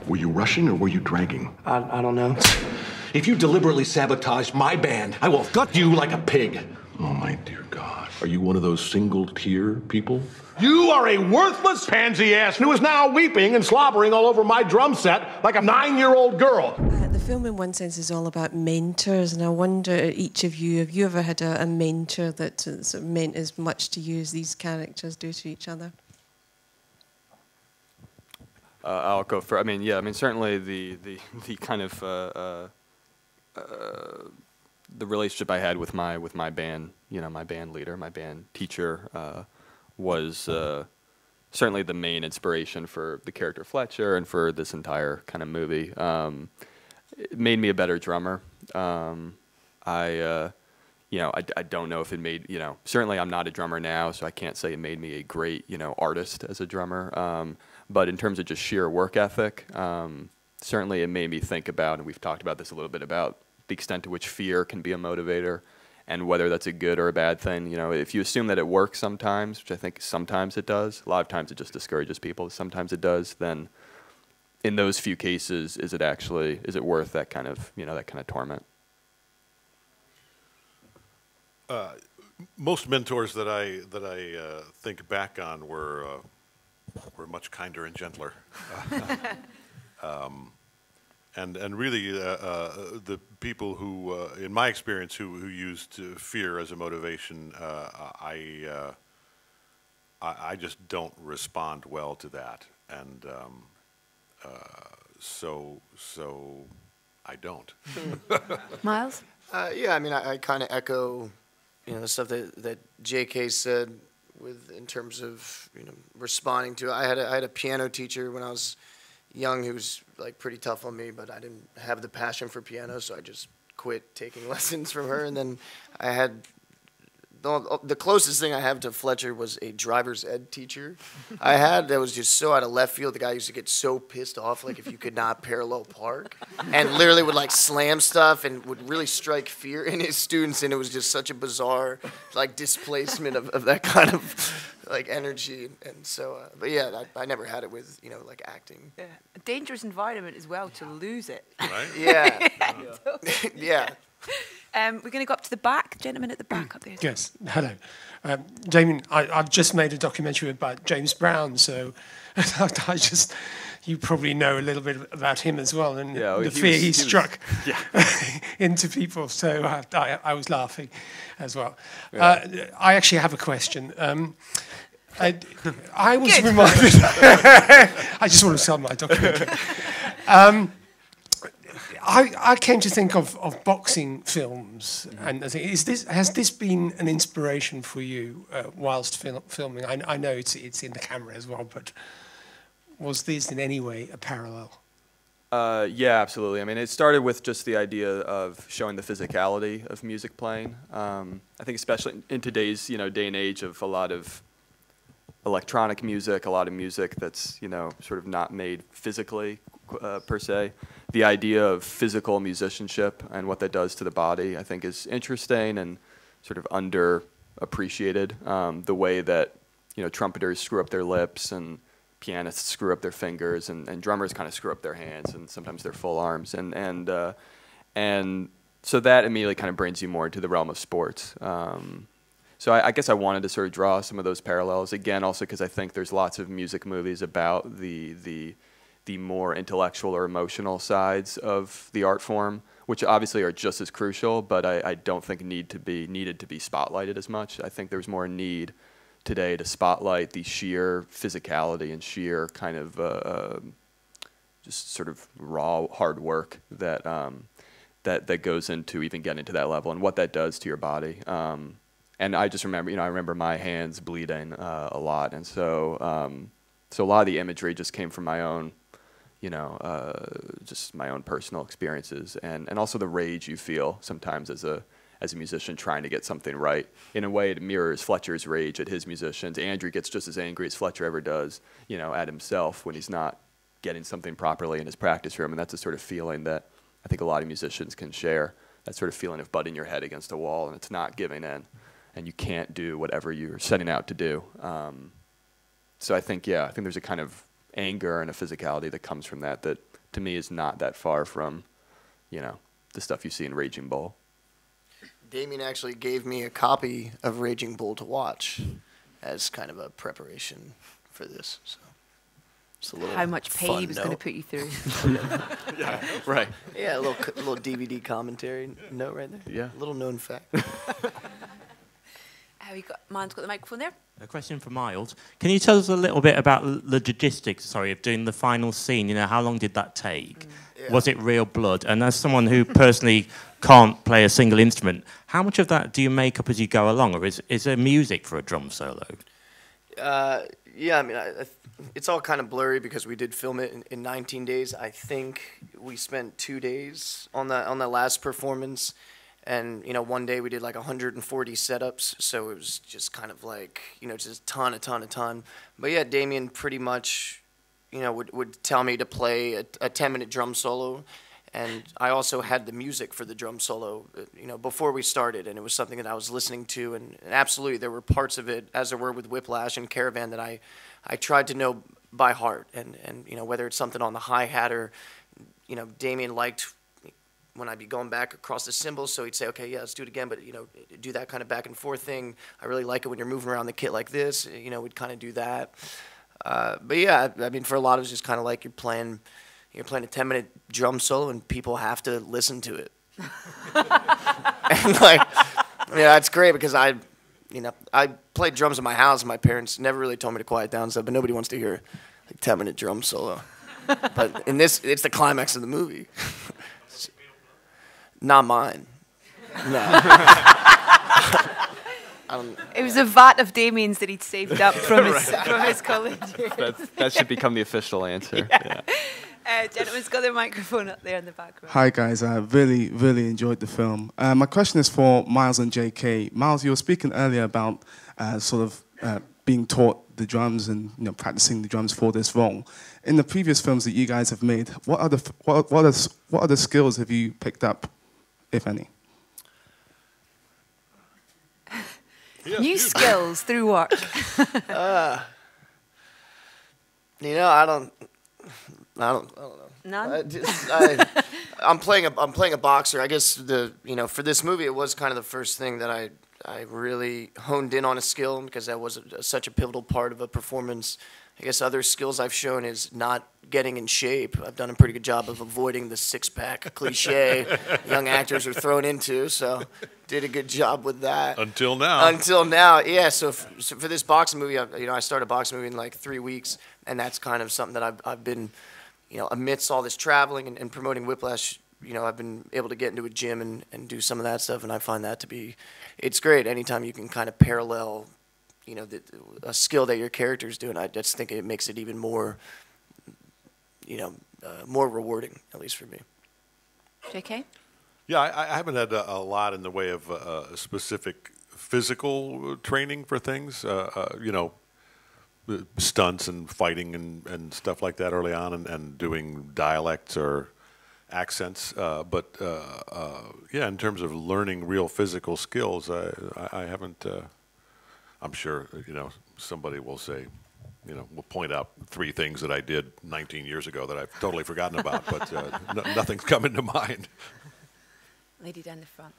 Were you rushing or were you dragging? I don't know. If you deliberately sabotage my band, I will gut you like a pig. Oh, my dear God. Are you one of those single-tier people? You are a worthless pansy-ass who is now weeping and slobbering all over my drum set like a 9-year-old girl. The film, in one sense, is all about mentors, and I wonder, each of you, have you ever had a mentor that sort of meant as much to you as these characters do to each other? I'll go for. I mean, yeah. I mean, certainly the kind of the relationship I had with my band, you know, my band leader, my band teacher, was certainly the main inspiration for the character Fletcher and for this entire kind of movie. It made me a better drummer. You know, I don't know if it made, you know, certainly I'm not a drummer now, so I can't say it made me a great, you know, artist as a drummer. But in terms of just sheer work ethic, certainly it made me think about, and we've talked about this a little bit, about the extent to which fear can be a motivator and whether that's a good or a bad thing. You know, if you assume that it works sometimes, which I think sometimes it does, a lot of times it just discourages people, sometimes it does, then in those few cases, is it worth that kind of, you know, that kind of torment? Most mentors that I think back on were much kinder and gentler, and really the people who, in my experience, who used fear as a motivation, I just don't respond well to that, and so I don't. Miles? Yeah, I mean, I kind of echo, you know, the stuff that J.K. said in terms of, you know, responding to. I had a piano teacher when I was young who was like pretty tough on me, but I didn't have the passion for piano, so I just quit taking lessons from her. And then I had the closest thing I have to Fletcher was a driver's ed teacher I had that was just so out of left field. The guy used to get so pissed off, like, if you could not parallel park, and literally would like slam stuff and would really strike fear in his students, and it was just such a bizarre like displacement of that kind of like energy. And so but yeah, I never had it with, you know, like acting. Yeah. A dangerous environment as well to lose it. Right? Yeah. Yeah. We're going to go up to the back. Gentleman at the back up there. Yes, hello. Damian, I've just made a documentary about James Brown, so you probably know a little bit about him as well, and the fear he struck into people, so I was laughing as well. Yeah. I actually have a question. I was reminded... I just want to sell my documentary. I came to think of boxing films, and I think, has this been an inspiration for you whilst filming? I know it's in the camera as well, but was this in any way a parallel? Yeah, absolutely. I mean, it started with just the idea of showing the physicality of music playing. I think especially in today's, you know, day and age of a lot of electronic music, a lot of music that's, you know, sort of not made physically per se. The idea of physical musicianship and what that does to the body, I think, is interesting and sort of underappreciated. The way that, you know, trumpeters screw up their lips and pianists screw up their fingers and drummers kind of screw up their hands and sometimes their full arms. And so that immediately kind of brings you more into the realm of sports. So I guess I wanted to sort of draw some of those parallels. Again, also because I think there's lots of music movies about the more intellectual or emotional sides of the art form, which obviously are just as crucial, but I don't think needed to be spotlighted as much. I think there's more need today to spotlight the sheer physicality and sheer kind of just sort of raw hard work that that goes into even getting to that level and what that does to your body. And I just remember, you know, I remember my hands bleeding a lot, and so so a lot of the imagery just came from my own, you know, just my own personal experiences, and also the rage you feel sometimes as a musician trying to get something right. In a way, it mirrors Fletcher's rage at his musicians. Andrew gets just as angry as Fletcher ever does, you know, at himself when he's not getting something properly in his practice room, and that's a sort of feeling that I think a lot of musicians can share, that sort of feeling of butting your head against a wall and it's not giving in, and you can't do whatever you're setting out to do. So I think, yeah, I think there's a kind of anger and a physicality that comes from that to me is not that far from, you know, the stuff you see in Raging Bull. Damian actually gave me a copy of Raging Bull to watch as kind of a preparation for this. So it's a little how much pain he was going to put you through. Yeah, right. Yeah, a little DVD commentary note right there. Yeah. A little known fact. Man's got the microphone there. A question for Miles. Can you tell us a little bit about the logistics, of doing the final scene? You know, how long did that take? Yeah. Was it real blood? And as someone who personally can't play a single instrument, how much of that do you make up as you go along? Or is there music for a drum solo? Yeah, I mean, it's all kind of blurry because we did film it in 19 days. I think we spent 2 days on that last performance. And, you know, one day we did like 140 setups, so it was just kind of like, you know, just a ton. But yeah, Damian pretty much, you know, would tell me to play a 10-minute drum solo. And I also had the music for the drum solo, you know, before we started, and it was something that I was listening to. And absolutely, there were parts of it, as there were with Whiplash and Caravan, that I tried to know by heart. And you know, whether it's something on the hi-hat or, you know, Damian liked when I'd be going back across the cymbals, so he'd say, okay, yeah, let's do it again, but, you know, do that kind of back and forth thing. I really like it when you're moving around the kit like this. You know, we'd kind of do that. But yeah, I mean, for a lot of it, it's just kind of like you're playing a 10-minute drum solo and people have to listen to it. And like, yeah, it's great because I played drums in my house and my parents never really told me to quiet down and stuff, but nobody wants to hear a 10-minute drum solo. But in this, it's the climax of the movie. Not mine. No. It was a vat of Damian's that he'd saved up from his college. That should become the official answer. Yeah. Gentleman's got their microphone up there in the background. Hi guys, I really enjoyed the film. My question is for Miles and JK. Miles, you were speaking earlier about being taught the drums and, you know, practicing the drums for this role. In the previous films that you guys have made, what other skills have you picked up, if any? New skills through work. You know, I don't know. None. I'm playing a boxer. I guess for this movie, it was kind of the first thing that I really honed in on a skill because that was such a pivotal part of a performance. I guess other skills I've shown is not getting in shape. I've done a pretty good job of avoiding the six-pack cliche young actors are thrown into, so did a good job with that. Until now. Until now, yeah. So for this boxing movie, I started a boxing movie in like 3 weeks, and that's kind of something that I've been, you know, amidst all this traveling and promoting Whiplash, you know, I've been able to get into a gym and do some of that stuff, and I find that to be, it's great. Anytime you can kind of parallel, you know, a skill that your character's doing, I just think it makes it even more, you know, more rewarding, at least for me. JK? Yeah, I haven't had a lot in the way of specific physical training for things, you know, stunts and fighting and stuff like that early on, and doing dialects or accents. But yeah, in terms of learning real physical skills, I haven't. I'm sure, you know, somebody will say, you know, will point out 3 things that I did 19 years ago that I've totally forgotten about, but nothing's coming to mind. Lady down the front.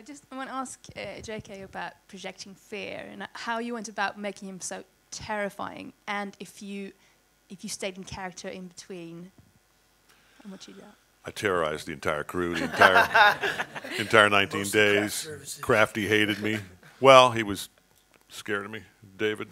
Yes, I want to ask JK about projecting fear and how you went about making him so terrifying, and if you stayed in character in between, and what you did. I terrorized the entire crew, the entire 19 days. Crafty hated me. Well, he was scared of me, David.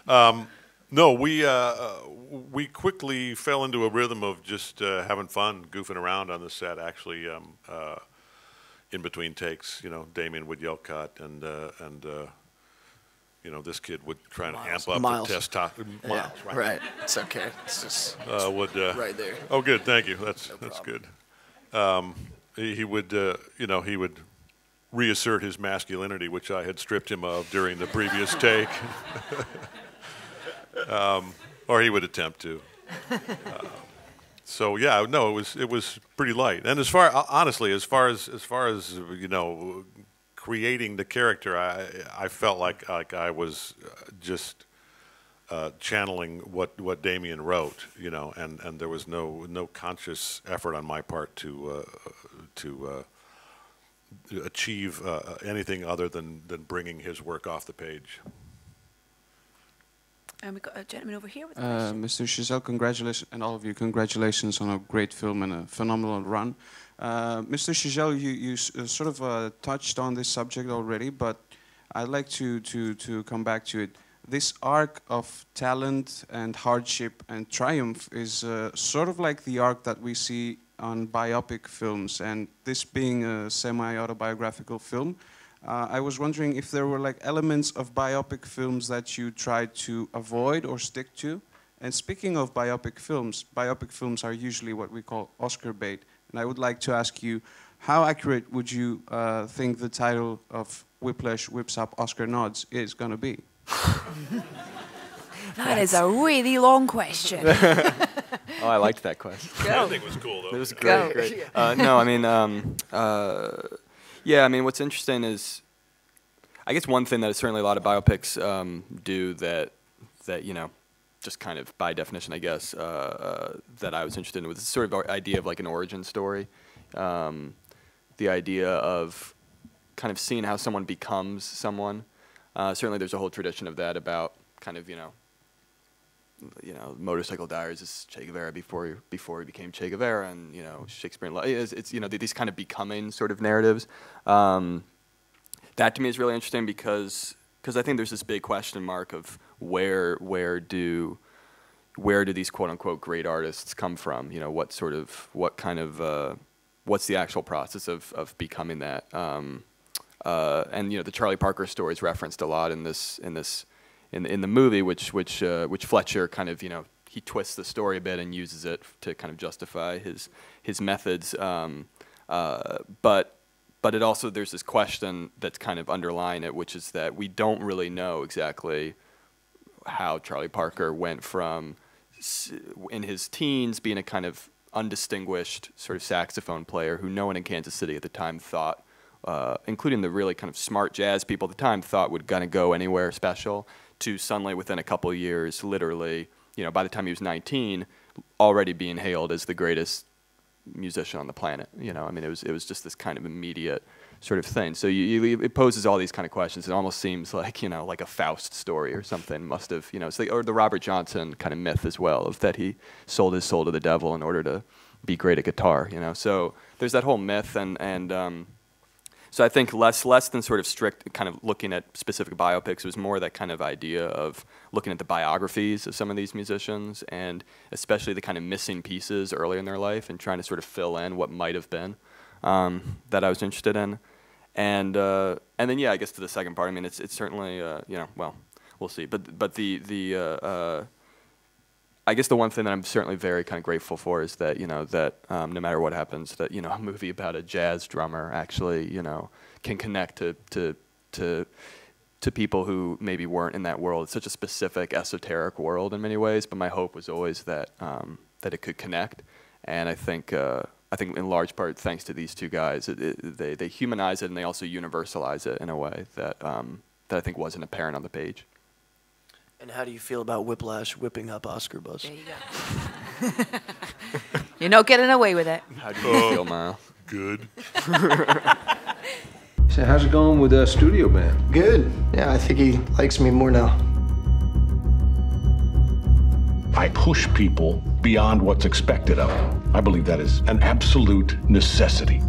No, we quickly fell into a rhythm of just having fun, goofing around on the set. Actually, in between takes, you know, Damian would yell cut, and you know, this kid would try and amp up the testosterone. Yeah, right. It's okay. It's just right there. Oh, good. Thank you. That's good. He would, you know, he would reassert his masculinity, which I had stripped him of during the previous take, or he would attempt to. So yeah, no, it was pretty light. And honestly, as far as you know, creating the character, I felt like I was just channeling what Damian wrote, you know, and there was no conscious effort on my part to achieve anything other than bringing his work off the page. And we got a gentleman over here with a question. Mr. Chazelle, congratulations, and all of you, congratulations on a great film and a phenomenal run. Mr. Chazelle, you sort of touched on this subject already, but I'd like to come back to it. This arc of talent and hardship and triumph is sort of like the arc that we see on biopic films, and this being a semi-autobiographical film, I was wondering if there were like elements of biopic films that you tried to avoid or stick to. And speaking of biopic films are usually what we call Oscar bait. And I would like to ask you, how accurate would you think the title of Whiplash Whips Up Oscar Nods is going to be? That is a really long question. Oh, I liked that question. That thing was cool, though. It was great. No, I mean, yeah, I mean, what's interesting is, I guess one thing that certainly a lot of biopics do that you know, just kind of by definition, I guess, that I was interested in was the sort of idea of like an origin story. The idea of kind of seeing how someone becomes someone. Certainly there's a whole tradition of that about kind of, you know, Motorcycle Diaries is Che Guevara before he became Che Guevara, and, you know, Shakespeare in Love. It's you know, these kind of becoming sort of narratives. That to me is really interesting because I think there's this big question mark of where do these quote unquote great artists come from? You know, what's the actual process of becoming that? And you know, the Charlie Parker story is referenced a lot in the movie, which Fletcher kind of, you know, he twists the story a bit and uses it to kind of justify his methods. But it also, there's this question that's kind of underlying it, which is that we don't really know exactly how Charlie Parker went from in his teens being a kind of undistinguished sort of saxophone player who no one in Kansas City at the time thought, including the really kind of smart jazz people at the time, thought would gonna go anywhere special, to suddenly within a couple of years, literally, you know, by the time he was 19, already being hailed as the greatest musician on the planet. You know, I mean, it was just this kind of immediate sort of thing. So it poses all these kind of questions. It almost seems like, you know, like a Faust story or something must have, you know, it's like, or the Robert Johnson kind of myth as well, of that he sold his soul to the devil in order to be great at guitar, you know. So there's that whole myth, and so I think less than sort of strict kind of looking at specific biopics, it was more that kind of idea of looking at the biographies of some of these musicians, and especially the kind of missing pieces early in their life, and trying to sort of fill in what might have been, that I was interested in. And then, yeah, I guess to the second part, I mean, it's certainly, you know, well, we'll see. But I guess the one thing that I'm certainly very kind of grateful for is that, you know, that no matter what happens, that, you know, a movie about a jazz drummer actually, you know, can connect to people who maybe weren't in that world. It's such a specific, esoteric world in many ways, but my hope was always that that it could connect. And I think in large part, thanks to these two guys, they humanize it, and they also universalize it in a way that that I think wasn't apparent on the page. And how do you feel about Whiplash whipping up Oscar buzz? There you go. You're not getting away with it. How do you feel, Miles? Good. So how's it going with the studio band? Good. Yeah, I think he likes me more now. I push people beyond what's expected of them. I believe that is an absolute necessity.